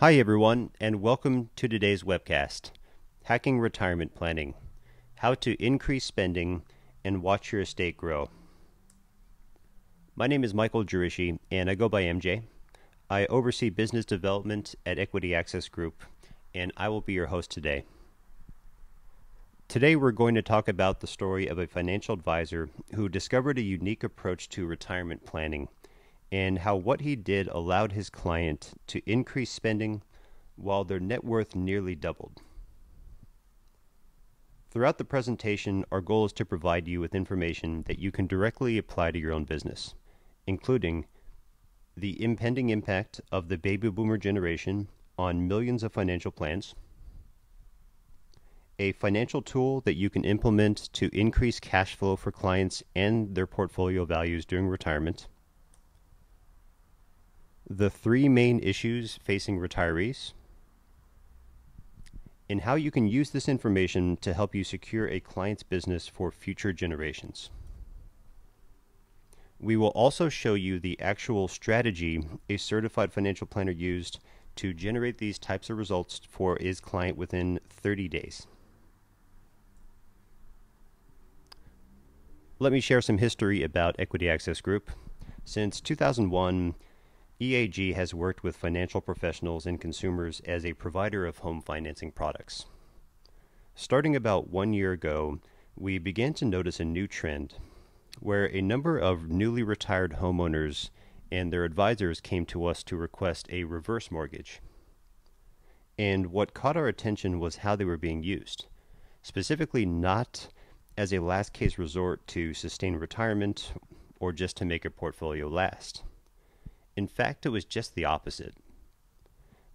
Hi everyone, and welcome to today's webcast, Hacking Retirement Planning, How to Increase Spending and Watch Your Estate Grow. My name is Michael Jurishi, and I go by MJ. I oversee business development at Equity Access Group, and I will be your host today. Today we're going to talk about the story of a financial advisor who discovered a unique approach to retirement planning and how what he did allowed his client to increase spending while their net worth nearly doubled. Throughout the presentation, our goal is to provide you with information that you can directly apply to your own business, including the impending impact of the baby boomer generation on millions of financial plans, a financial tool that you can implement to increase cash flow for clients and their portfolio values during retirement, the three main issues facing retirees, and how you can use this information to help you secure a client's business for future generations. We will also show you the actual strategy a certified financial planner used to generate these types of results for his client within 30 days. Let me share some history about Equity Access Group. Since 2001, EAG has worked with financial professionals and consumers as a provider of home financing products. Starting about 1 year ago, we began to notice a new trend where a number of newly retired homeowners and their advisors came to us to request a reverse mortgage. And what caught our attention was how they were being used, specifically not as a last case resort to sustain retirement or just to make a portfolio last. In fact, it was just the opposite.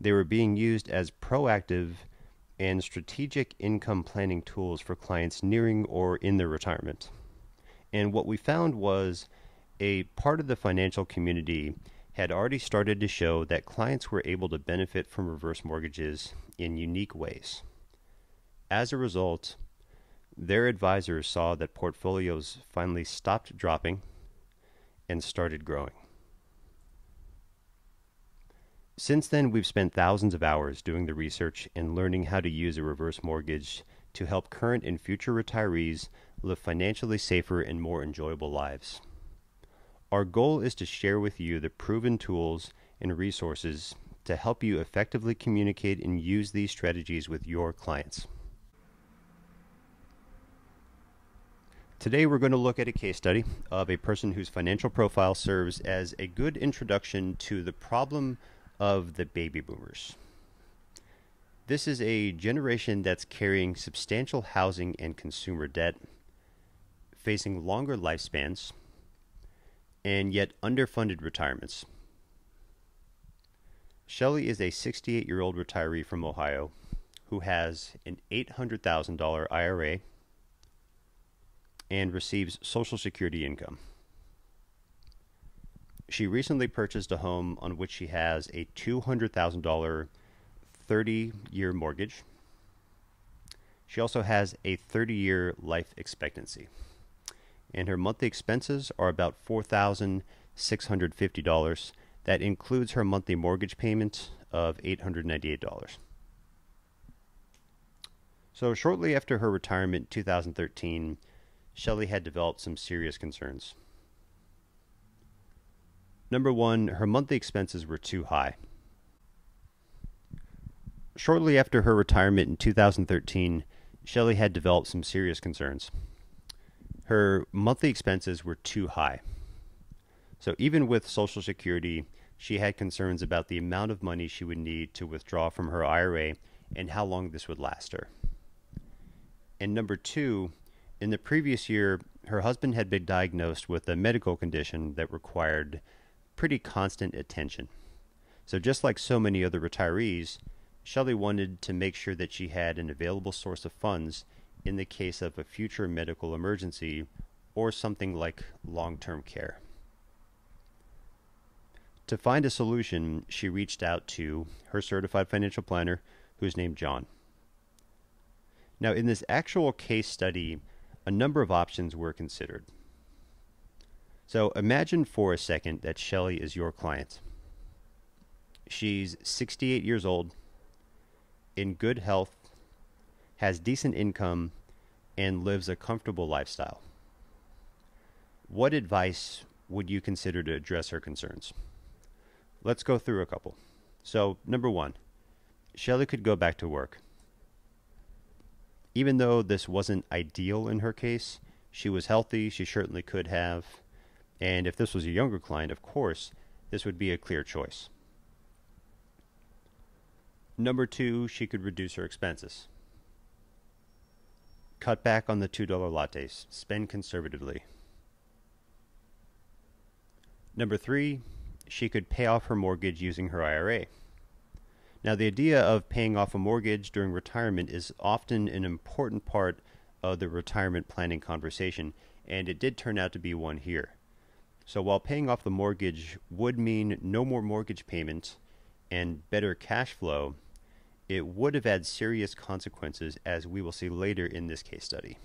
They were being used as proactive and strategic income planning tools for clients nearing or in their retirement. And what we found was a part of the financial community had already started to show that clients were able to benefit from reverse mortgages in unique ways. As a result, their advisors saw that portfolios finally stopped dropping and started growing. Since then, we've spent thousands of hours doing the research and learning how to use a reverse mortgage to help current and future retirees live financially safer and more enjoyable lives. Our goal is to share with you the proven tools and resources to help you effectively communicate and use these strategies with your clients. Today we're going to look at a case study of a person whose financial profile serves as a good introduction to the problem of the baby boomers. This is a generation that's carrying substantial housing and consumer debt, facing longer lifespans, and yet underfunded retirements. Shelley is a 68-year-old retiree from Ohio who has an $800,000 IRA and receives Social Security income. She recently purchased a home on which she has a $200,000 30-year mortgage. She also has a 30-year life expectancy. And her monthly expenses are about $4,650. That includes her monthly mortgage payment of $898. So shortly after her retirement in 2013, Shelley had developed some serious concerns. Number one, her monthly expenses were too high. Shortly after her retirement in 2013, Shelley had developed some serious concerns. Her monthly expenses were too high. So even with Social Security, she had concerns about the amount of money she would need to withdraw from her IRA and how long this would last her. And number two, in the previous year, her husband had been diagnosed with a medical condition that required pretty constant attention. So just like so many other retirees, Shelley wanted to make sure that she had an available source of funds in the case of a future medical emergency or something like long-term care. To find a solution, she reached out to her certified financial planner, who's named John. Now, in this actual case study, a number of options were considered. So imagine for a second that Shelley is your client. She's 68 years old, in good health, has decent income, and lives a comfortable lifestyle. What advice would you consider to address her concerns? Let's go through a couple. So, number one, Shelley could go back to work. Even though this wasn't ideal in her case, she was healthy, she certainly could have. And if this was a younger client, of course, this would be a clear choice. Number two, she could reduce her expenses. Cut back on the $2 lattes. Spend conservatively. Number three, she could pay off her mortgage using her IRA. Now, the idea of paying off a mortgage during retirement is often an important part of the retirement planning conversation, and it did turn out to be one here. So while paying off the mortgage would mean no more mortgage payment and better cash flow, it would have had serious consequences, as we will see later in this case study.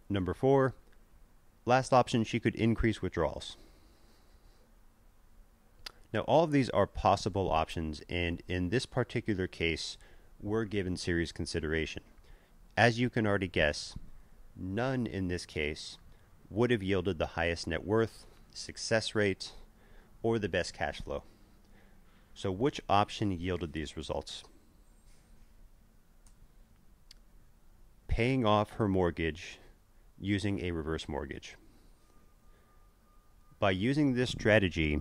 Number four, last option, she could increase withdrawals. Now, all of these are possible options, and in this particular case, were given serious consideration. As you can already guess, none in this case would have yielded the highest net worth, success rate, or the best cash flow. So which option yielded these results? Paying off her mortgage using a reverse mortgage. By using this strategy,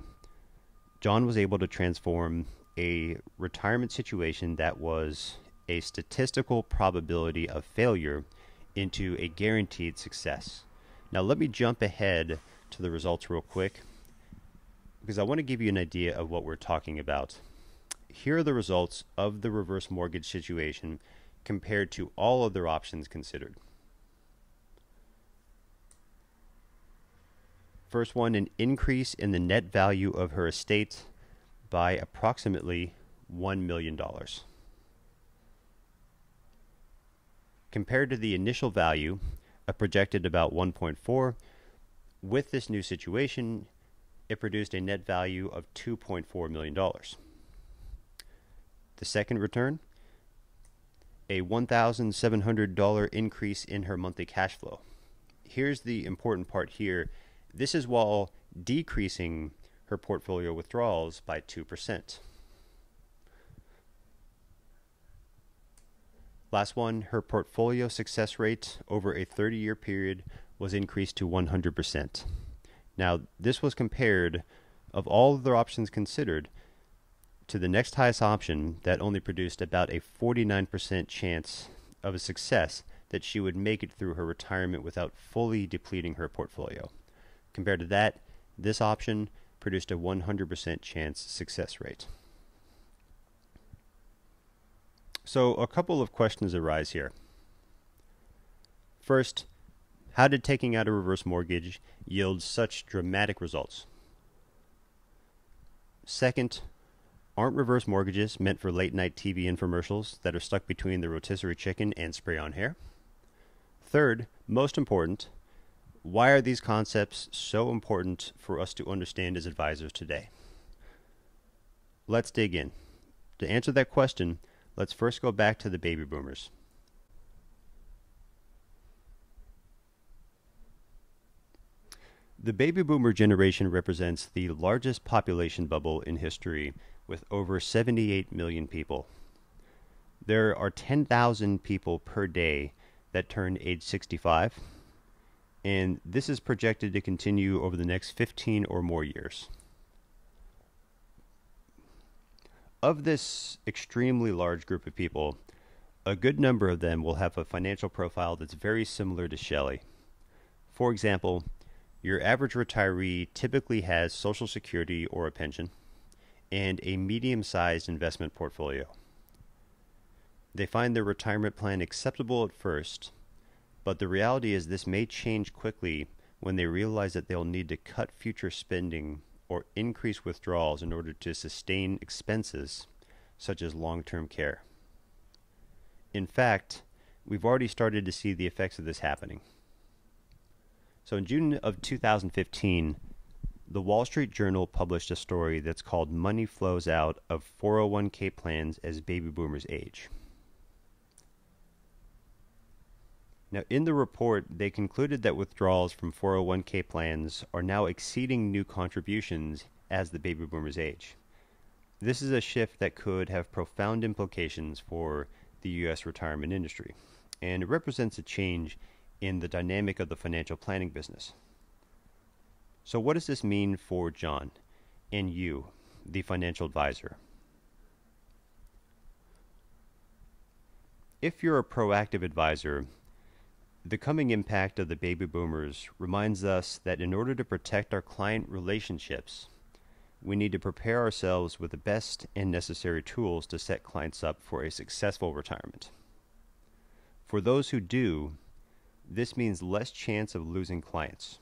John was able to transform a retirement situation that was a statistical probability of failure into a guaranteed success. Now let me jump ahead to the results real quick, because I want to give you an idea of what we're talking about. Here are the results of the reverse mortgage situation compared to all other options considered. First one, an increase in the net value of her estate by approximately $1 million. Compared to the initial value, a projected about 1.4, with this new situation, it produced a net value of $2.4 million. The second return, a $1,700 increase in her monthly cash flow. Here's the important part here. This is while decreasing her portfolio withdrawals by 2%. Last one, her portfolio success rate over a 30-year period was increased to 100%. Now, this was compared, of all other options considered, to the next highest option that only produced about a 49% chance of a success that she would make it through her retirement without fully depleting her portfolio. Compared to that, this option produced a 100% chance success rate. So a couple of questions arise here. First, how did taking out a reverse mortgage yield such dramatic results? Second, aren't reverse mortgages meant for late-night TV infomercials that are stuck between the rotisserie chicken and spray-on hair? Third, most important, why are these concepts so important for us to understand as advisors today? Let's dig in. To answer that question, let's first go back to the baby boomers. The baby boomer generation represents the largest population bubble in history, with over 78 million people. There are 10,000 people per day that turn age 65, and this is projected to continue over the next 15 or more years. Of this extremely large group of people, a good number of them will have a financial profile that's very similar to Shelley. For example, your average retiree typically has Social Security or a pension and a medium-sized investment portfolio. They find their retirement plan acceptable at first, but the reality is this may change quickly when they realize that they'll need to cut future spending or increase withdrawals in order to sustain expenses such as long-term care. In fact, we've already started to see the effects of this happening. So in June of 2015, the Wall Street Journal published a story that's called Money Flows Out of 401k Plans as Baby Boomers Age. Now, in the report, they concluded that withdrawals from 401k plans are now exceeding new contributions as the baby boomers age. This is a shift that could have profound implications for the U.S. retirement industry, and it represents a change in the dynamic of the financial planning business. So what does this mean for John and you, the financial advisor? If you're a proactive advisor, the coming impact of the baby boomers reminds us that in order to protect our client relationships, we need to prepare ourselves with the best and necessary tools to set clients up for a successful retirement. For those who do, this means less chance of losing clients.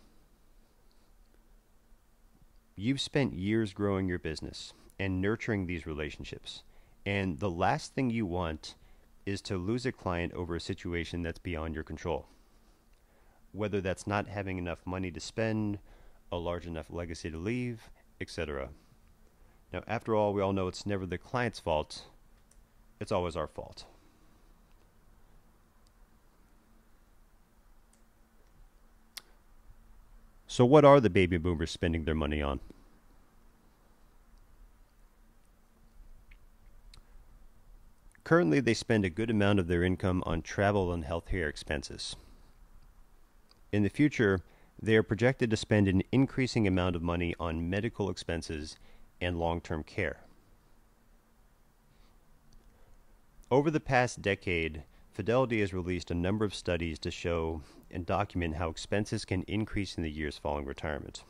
You've spent years growing your business and nurturing these relationships, and the last thing you want is to lose a client over a situation that's beyond your control. Whether that's not having enough money to spend, a large enough legacy to leave, etc. Now, after all, we all know it's never the client's fault. It's always our fault. So what are the baby boomers spending their money on? Currently, they spend a good amount of their income on travel and healthcare expenses. In the future, they are projected to spend an increasing amount of money on medical expenses and long-term care. Over the past decade, Fidelity has released a number of studies to show and document how expenses can increase in the years following retirement.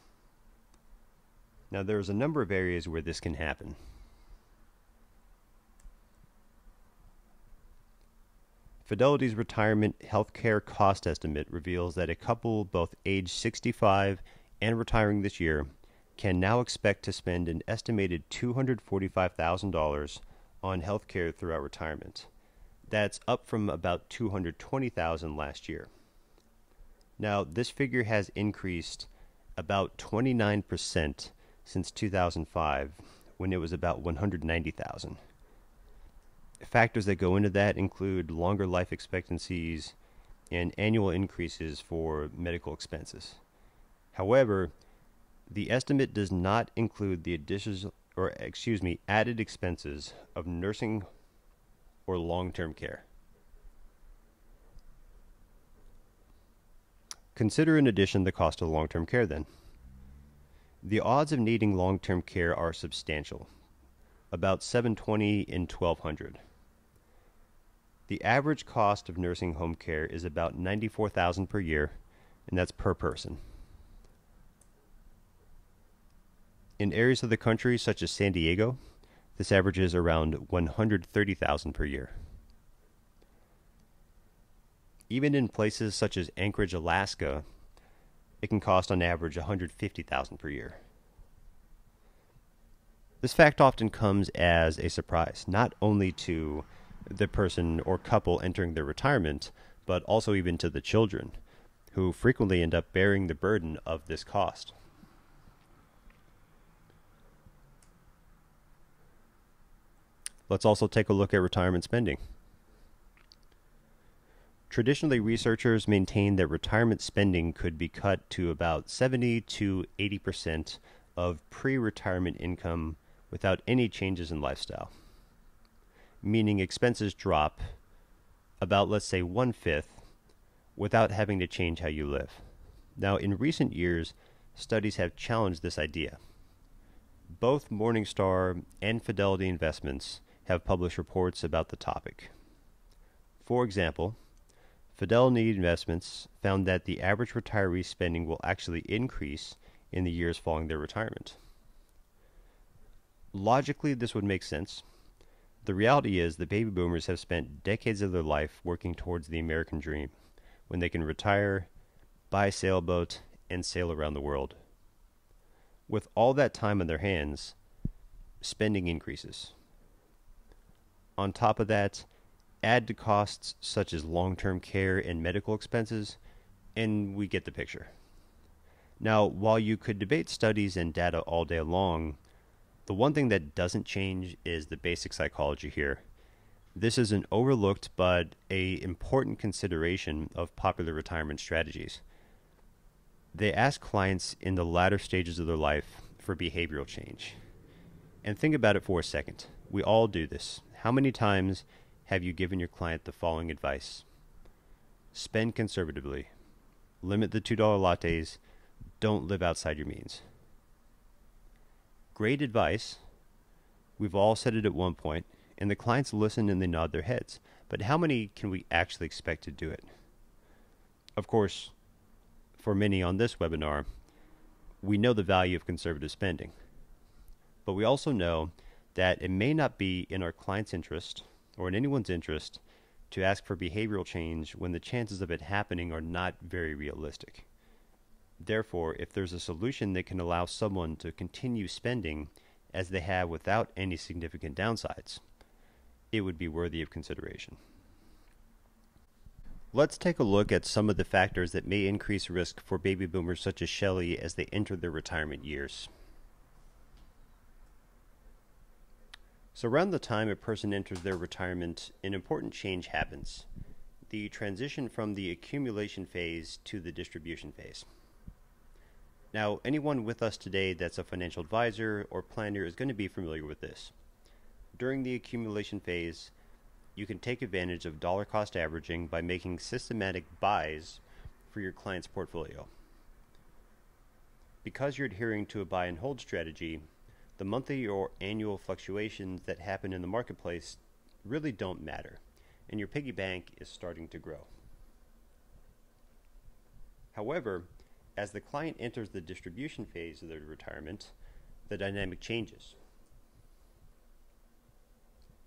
Now, there's a number of areas where this can happen. Fidelity's retirement healthcare cost estimate reveals that a couple both age 65 and retiring this year can now expect to spend an estimated $245,000 on healthcare throughout retirement. That's up from about $220,000 last year. Now, this figure has increased about 29% since 2005, when it was about $190,000. Factors that go into that include longer life expectancies and annual increases for medical expenses. However, the estimate does not include the added expenses of nursing or long-term care. Consider in addition the cost of long-term care then. The odds of needing long-term care are substantial, about $720 in $1,200. The average cost of nursing home care is about $94,000 per year, and that's per person. In areas of the country such as San Diego, this averages around $130,000 per year. Even in places such as Anchorage, Alaska, it can cost on average $150,000 per year. This fact often comes as a surprise, not only to the person or couple entering their retirement, but also even to the children, who frequently end up bearing the burden of this cost. Let's also take a look at retirement spending. Traditionally, researchers maintain that retirement spending could be cut to about 70 to 80% of pre-retirement income without any changes in lifestyle, meaning expenses drop about, let's say, 1/5 without having to change how you live. Now, in recent years, studies have challenged this idea. Both Morningstar and Fidelity Investments have published reports about the topic. For example, Fidelity Investments found that the average retiree spending will actually increase in the years following their retirement. Logically, this would make sense. The reality is the baby boomers have spent decades of their life working towards the American dream, when they can retire, buy a sailboat, and sail around the world. With all that time on their hands, spending increases. On top of that, add to costs such as long-term care and medical expenses, and we get the picture. Now, while you could debate studies and data all day long, the one thing that doesn't change is the basic psychology here. This is an overlooked but a important consideration of popular retirement strategies. They ask clients in the latter stages of their life for behavioral change. And think about it for a second. We all do this. How many times have you given your client the following advice? Spend conservatively. Limit the $2 lattes. Don't live outside your means. Great advice. We've all said it at one point, and the clients listen and they nod their heads. But how many can we actually expect to do it? Of course, for many on this webinar, we know the value of conservative spending. But we also know that it may not be in our client's interest or in anyone's interest to ask for behavioral change when the chances of it happening are not very realistic. Therefore, if there's a solution that can allow someone to continue spending as they have without any significant downsides, it would be worthy of consideration. Let's take a look at some of the factors that may increase risk for baby boomers such as Shelley as they enter their retirement years. So around the time a person enters their retirement, an important change happens. The transition from the accumulation phase to the distribution phase. Now, anyone with us today that's a financial advisor or planner is going to be familiar with this. During the accumulation phase, you can take advantage of dollar cost averaging by making systematic buys for your client's portfolio. Because you're adhering to a buy and hold strategy, the monthly or annual fluctuations that happen in the marketplace really don't matter, and your piggy bank is starting to grow. However, as the client enters the distribution phase of their retirement, the dynamic changes.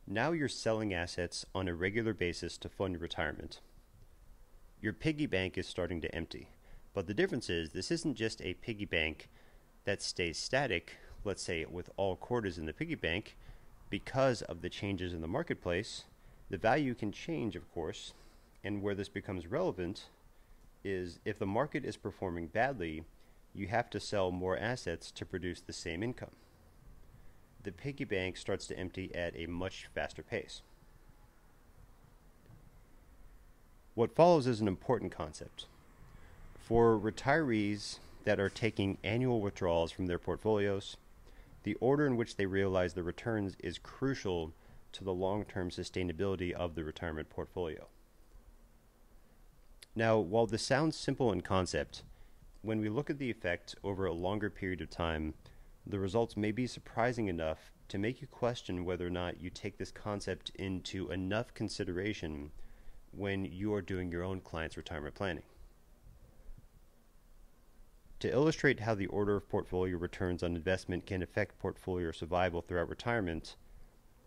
Now you're selling assets on a regular basis to fund retirement. Your piggy bank is starting to empty, but the difference is this isn't just a piggy bank that stays static, let's say with all quarters in the piggy bank. Because of the changes in the marketplace, the value can change, of course, and where this becomes relevant is if the market is performing badly, you have to sell more assets to produce the same income. The piggy bank starts to empty at a much faster pace. What follows is an important concept. For retirees that are taking annual withdrawals from their portfolios, the order in which they realize the returns is crucial to the long-term sustainability of the retirement portfolio. Now, while this sounds simple in concept, when we look at the effect over a longer period of time, the results may be surprising enough to make you question whether or not you take this concept into enough consideration when you are doing your own client's retirement planning. To illustrate how the order of portfolio returns on investment can affect portfolio survival throughout retirement,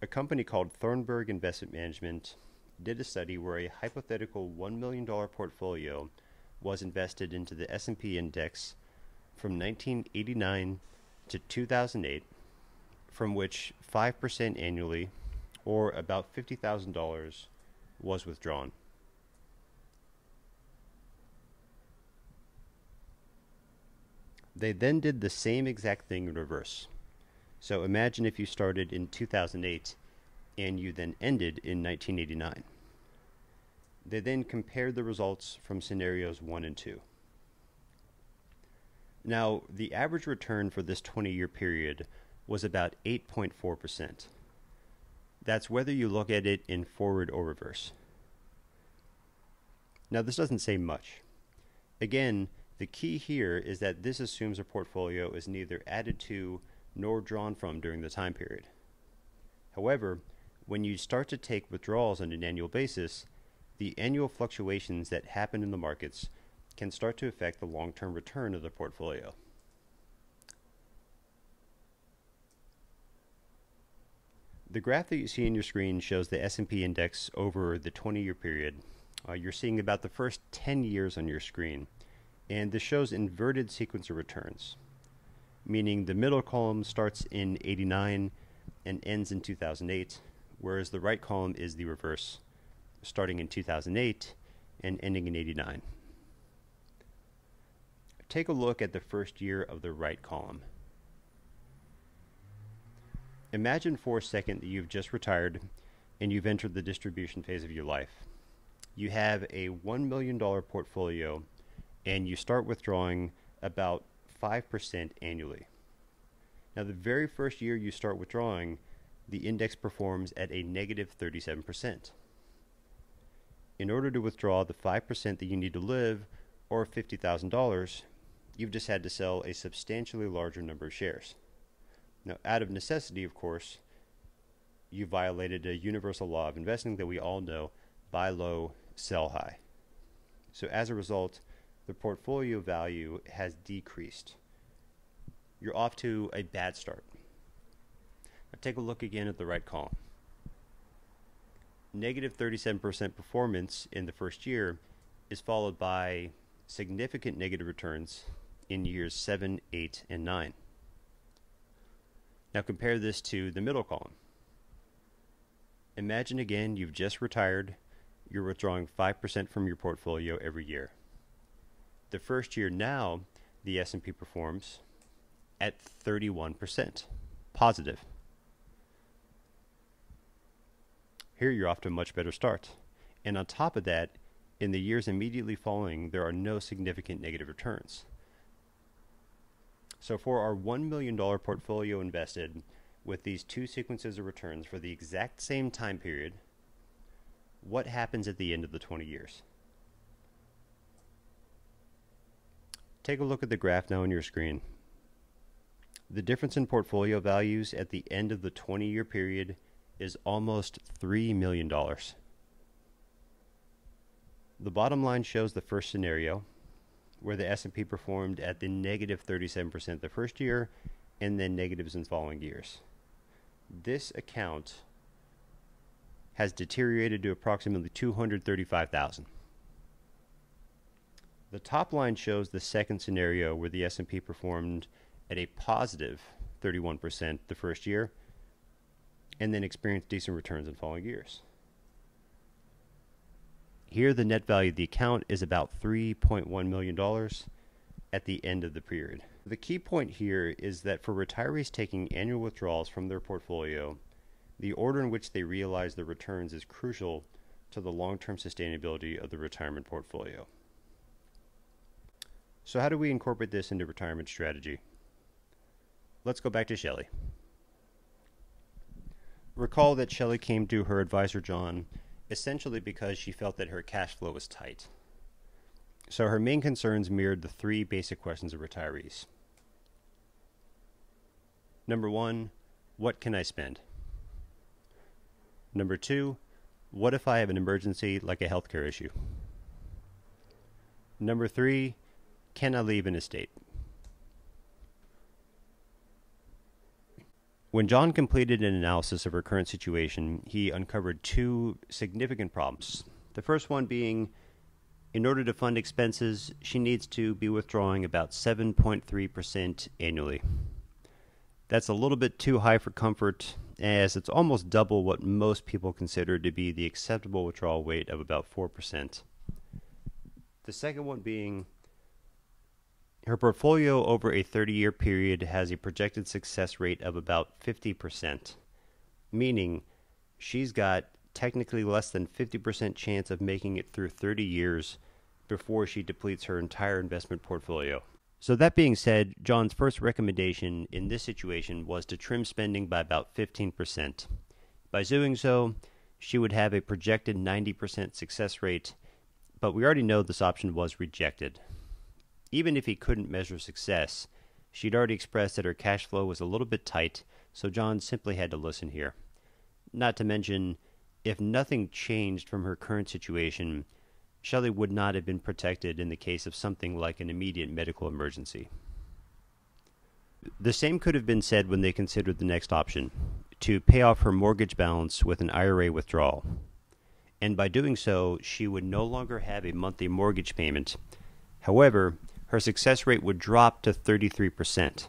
a company called Thornburg Investment Management did a study where a hypothetical $1 million portfolio was invested into the S&P index from 1989 to 2008, from which 5% annually, or about $50,000, was withdrawn. They then did the same exact thing in reverse. So imagine if you started in 2008 and you then ended in 1989. They then compared the results from scenarios 1 and 2. Now, the average return for this 20-year period was about 8.4%. That's whether you look at it in forward or reverse. Now, this doesn't say much. Again, the key here is that this assumes a portfolio is neither added to nor drawn from during the time period. However, when you start to take withdrawals on an annual basis, the annual fluctuations that happen in the markets can start to affect the long-term return of the portfolio. The graph that you see on your screen shows the S&P index over the 20-year period. You're seeing about the first 10 years on your screen, and this shows inverted sequence of returns, meaning the middle column starts in 89 and ends in 2008, whereas the right column is the reverse, starting in 2008 and ending in 89. take a look at the first year of the right column. Imagine for a second that you've just retired and you've entered the distribution phase of your life. You have a $1 million portfolio and you start withdrawing about 5% annually. Now, the very first year you start withdrawing, the index performs at a negative 37%. In order to withdraw the 5% that you need to live, or $50,000, you've just had to sell a substantially larger number of shares. Now, out of necessity, of course, you violated a universal law of investing that we all know: buy low, sell high. So as a result, the portfolio value has decreased. You're off to a bad start. Now take a look again at the right column. Negative 37% performance in the first year is followed by significant negative returns in years 7, 8, and 9. Now compare this to the middle column. Imagine again you've just retired, you're withdrawing 5% from your portfolio every year. The first year now, the S&P performs at 31%, positive. Here you're off to a much better start. And on top of that, in the years immediately following, there are no significant negative returns. So for our $1 million portfolio invested with these two sequences of returns for the exact same time period, what happens at the end of the 20 years? Take a look at the graph now on your screen. The difference in portfolio values at the end of the 20-year period is almost $3 million. The bottom line shows the first scenario, where the S&P performed at the negative 37% the first year, and then negatives in following years. This account has deteriorated to approximately $235,000. The top line shows the second scenario, where the S&P performed at a positive 31% the first year, and then experienced decent returns in following years. Here, the net value of the account is about $3.1 million at the end of the period. The key point here is that for retirees taking annual withdrawals from their portfolio, the order in which they realize the returns is crucial to the long-term sustainability of the retirement portfolio. So how do we incorporate this into retirement strategy? Let's go back to Shelley. Recall that Shelley came to her advisor, John, essentially because she felt that her cash flow was tight. So her main concerns mirrored the three basic questions of retirees. Number one, what can I spend? Number two, what if I have an emergency like a healthcare issue? Number three, can I leave an estate? When John completed an analysis of her current situation, he uncovered two significant problems. The first one being, in order to fund expenses, she needs to be withdrawing about 7.3% annually. That's a little bit too high for comfort, as it's almost double what most people consider to be the acceptable withdrawal rate of about 4%. The second one being, her portfolio over a 30-year period has a projected success rate of about 50%, meaning she's got technically less than 50% chance of making it through 30 years before she depletes her entire investment portfolio. So that being said, John's first recommendation in this situation was to trim spending by about 15%. By doing so, she would have a projected 90% success rate, but we already know this option was rejected. Even if he couldn't measure success, she'd already expressed that her cash flow was a little bit tight, so John simply had to listen here. Not to mention, if nothing changed from her current situation, Shelley would not have been protected in the case of something like an immediate medical emergency. The same could have been said when they considered the next option, to pay off her mortgage balance with an IRA withdrawal. And by doing so, she would no longer have a monthly mortgage payment. However, her success rate would drop to 33%.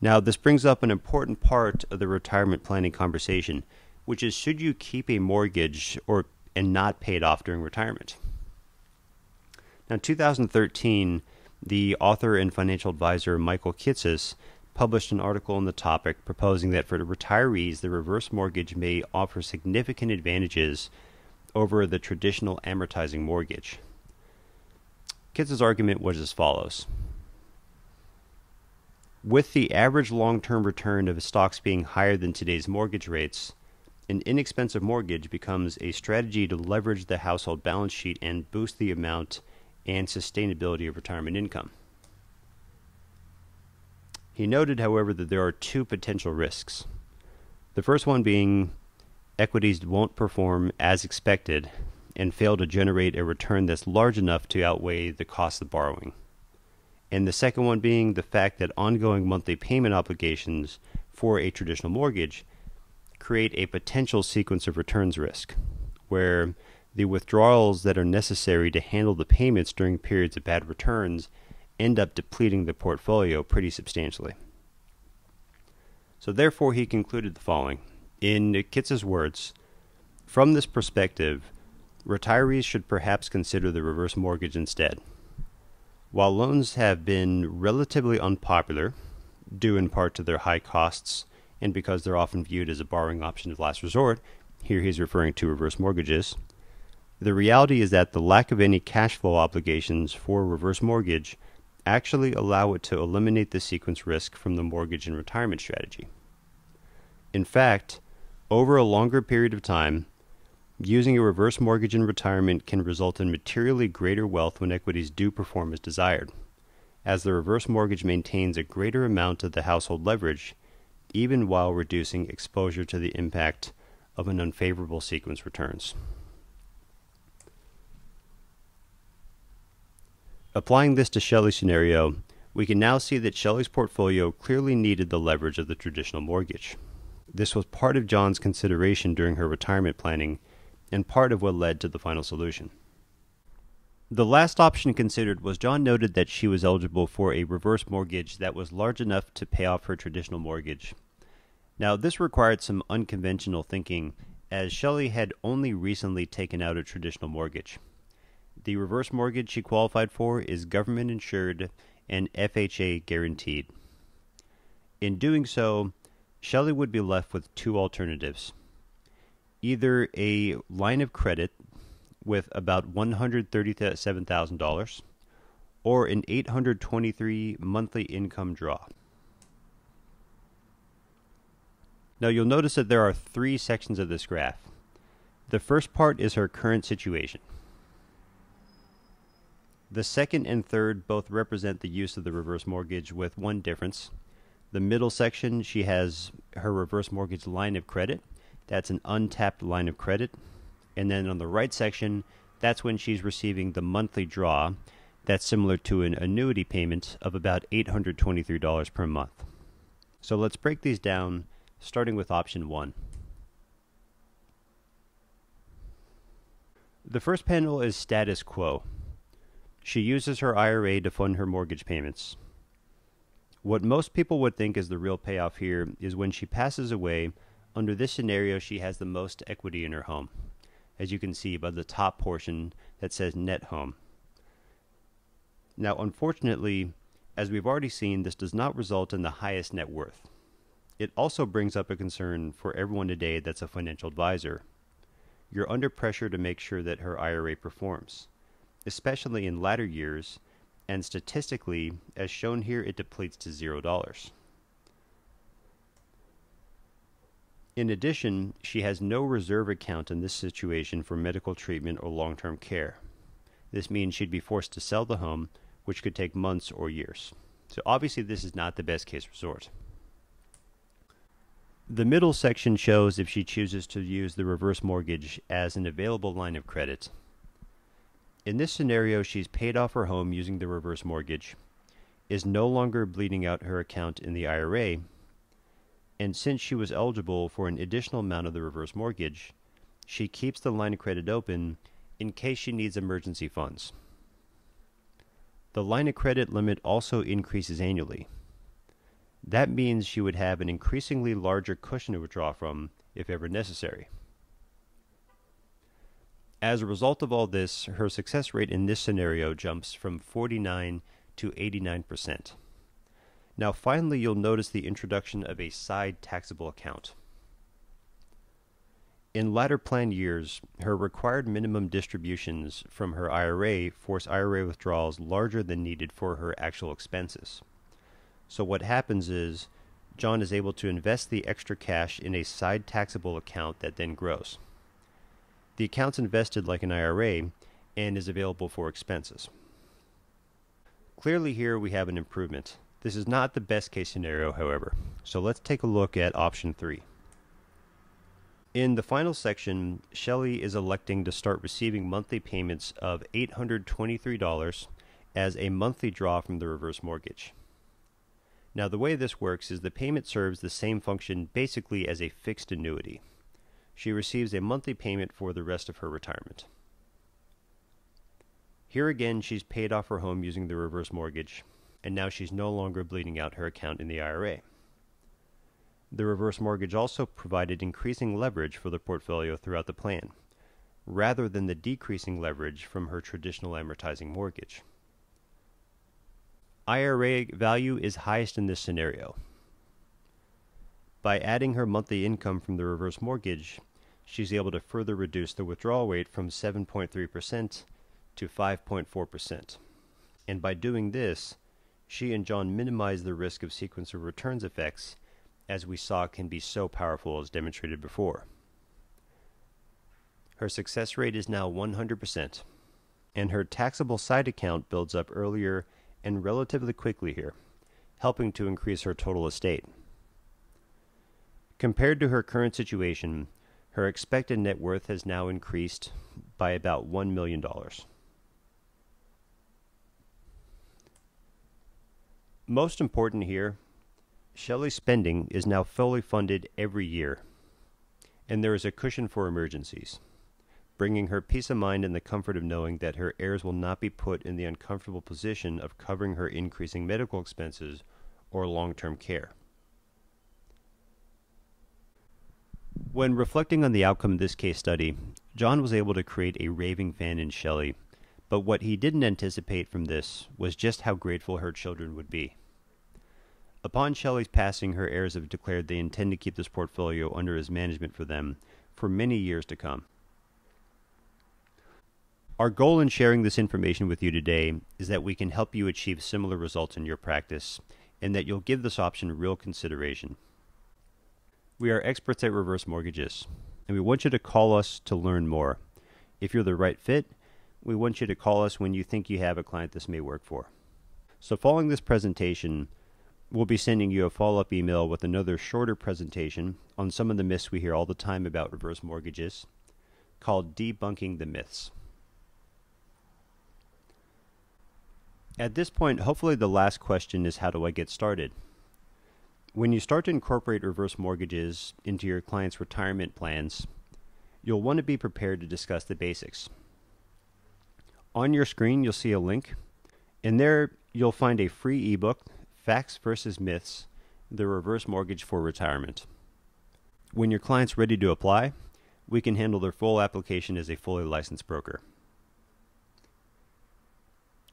Now, this brings up an important part of the retirement planning conversation, which is, should you keep a mortgage and not pay it off during retirement? Now, in 2013, the author and financial advisor Michael Kitces published an article on the topic proposing that for the retirees, the reverse mortgage may offer significant advantages over the traditional amortizing mortgage. Kitces' argument was as follows. With the average long-term return of stocks being higher than today's mortgage rates, an inexpensive mortgage becomes a strategy to leverage the household balance sheet and boost the amount and sustainability of retirement income. He noted, however, that there are two potential risks. The first one being equities won't perform as expected and fail to generate a return that's large enough to outweigh the cost of borrowing. And the second one being the fact that ongoing monthly payment obligations for a traditional mortgage create a potential sequence of returns risk, where the withdrawals that are necessary to handle the payments during periods of bad returns end up depleting the portfolio pretty substantially. So therefore, he concluded the following. In Kitces' words, from this perspective, retirees should perhaps consider the reverse mortgage instead. While loans have been relatively unpopular, due in part to their high costs and because they're often viewed as a borrowing option of last resort, here he's referring to reverse mortgages, the reality is that the lack of any cash flow obligations for a reverse mortgage actually allow it to eliminate the sequence risk from the mortgage and retirement strategy. In fact, over a longer period of time, using a reverse mortgage in retirement can result in materially greater wealth when equities do perform as desired, as the reverse mortgage maintains a greater amount of the household leverage, even while reducing exposure to the impact of an unfavorable sequence returns. Applying this to Shelley's scenario, we can now see that Shelley's portfolio clearly needed the leverage of the traditional mortgage. This was part of John's consideration during her retirement planning and part of what led to the final solution. The last option considered was John noted that she was eligible for a reverse mortgage that was large enough to pay off her traditional mortgage. Now, this required some unconventional thinking, as Shelley had only recently taken out a traditional mortgage. The reverse mortgage she qualified for is government insured and FHA guaranteed. In doing so, Shelley would be left with two alternatives. Either a line of credit with about $137,000 or an $823 monthly income draw. Now you'll notice that there are three sections of this graph. The first part is her current situation. The second and third both represent the use of the reverse mortgage with one difference. The middle section, she has her reverse mortgage line of credit. That's an untapped line of credit. And then on the right section, that's when she's receiving the monthly draw. That's similar to an annuity payment of about $823 per month. So let's break these down, starting with option 1. The first panel is status quo. She uses her IRA to fund her mortgage payments. What most people would think is the real payoff here is when she passes away. Under this scenario, she has the most equity in her home, as you can see by the top portion that says net home. Now, unfortunately, as we've already seen, this does not result in the highest net worth. It also brings up a concern for everyone today that's a financial advisor. You're under pressure to make sure that her IRA performs, especially in latter years, and statistically, as shown here, it depletes to $0. In addition, she has no reserve account in this situation for medical treatment or long-term care. This means she'd be forced to sell the home, which could take months or years. So obviously this is not the best case resort. The middle section shows if she chooses to use the reverse mortgage as an available line of credit. In this scenario, she's paid off her home using the reverse mortgage, is no longer bleeding out her account in the IRA, and since she was eligible for an additional amount of the reverse mortgage, she keeps the line of credit open in case she needs emergency funds. The line of credit limit also increases annually. That means she would have an increasingly larger cushion to withdraw from if ever necessary. As a result of all this, her success rate in this scenario jumps from 49 to 89%. Now finally, you'll notice the introduction of a side taxable account. In latter plan years, her required minimum distributions from her IRA force IRA withdrawals larger than needed for her actual expenses. So what happens is, John is able to invest the extra cash in a side taxable account that then grows. The account's invested like an IRA and is available for expenses. Clearly here we have an improvement. This is not the best case scenario, however. So let's take a look at option 3. In the final section, Shelley is electing to start receiving monthly payments of $823 as a monthly draw from the reverse mortgage. Now the way this works is the payment serves the same function basically as a fixed annuity. She receives a monthly payment for the rest of her retirement. Here again, she's paid off her home using the reverse mortgage, and now she's no longer bleeding out her account in the IRA. The reverse mortgage also provided increasing leverage for the portfolio throughout the plan, rather than the decreasing leverage from her traditional amortizing mortgage. IRA value is highest in this scenario. By adding her monthly income from the reverse mortgage, she's able to further reduce the withdrawal rate from 7.3% to 5.4%. And by doing this, she and John minimize the risk of sequence of returns effects, as we saw can be so powerful as demonstrated before. Her success rate is now 100%, and her taxable side account builds up earlier and relatively quickly here, helping to increase her total estate. Compared to her current situation, her expected net worth has now increased by about $1 million. Most important here, Shelley's spending is now fully funded every year, and there is a cushion for emergencies, bringing her peace of mind and the comfort of knowing that her heirs will not be put in the uncomfortable position of covering her increasing medical expenses or long-term care. When reflecting on the outcome of this case study, John was able to create a raving fan in Shelley, but what he didn't anticipate from this was just how grateful her children would be. Upon Shelley's passing, her heirs have declared they intend to keep this portfolio under his management for them for many years to come. Our goal in sharing this information with you today is that we can help you achieve similar results in your practice, and that you'll give this option real consideration. We are experts at reverse mortgages, and we want you to call us to learn more. If you're the right fit, we want you to call us when you think you have a client this may work for. So following this presentation, we'll be sending you a follow-up email with another shorter presentation on some of the myths we hear all the time about reverse mortgages, called Debunking the Myths. At this point, hopefully the last question is, how do I get started? When you start to incorporate reverse mortgages into your client's retirement plans, you'll want to be prepared to discuss the basics. On your screen, you'll see a link, and there you'll find a free ebook, Facts versus Myths, the Reverse Mortgage for Retirement. When your client's ready to apply, we can handle their full application as a fully licensed broker.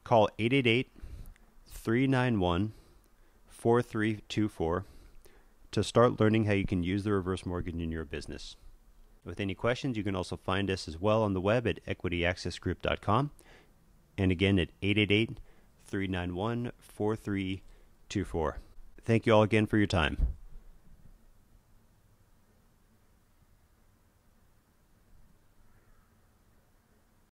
Call 888-391-4324 to start learning how you can use the reverse mortgage in your business. With any questions, you can also find us as well on the web at equityaccessgroup.com, and again at 888-391-4324. Thank you all again for your time.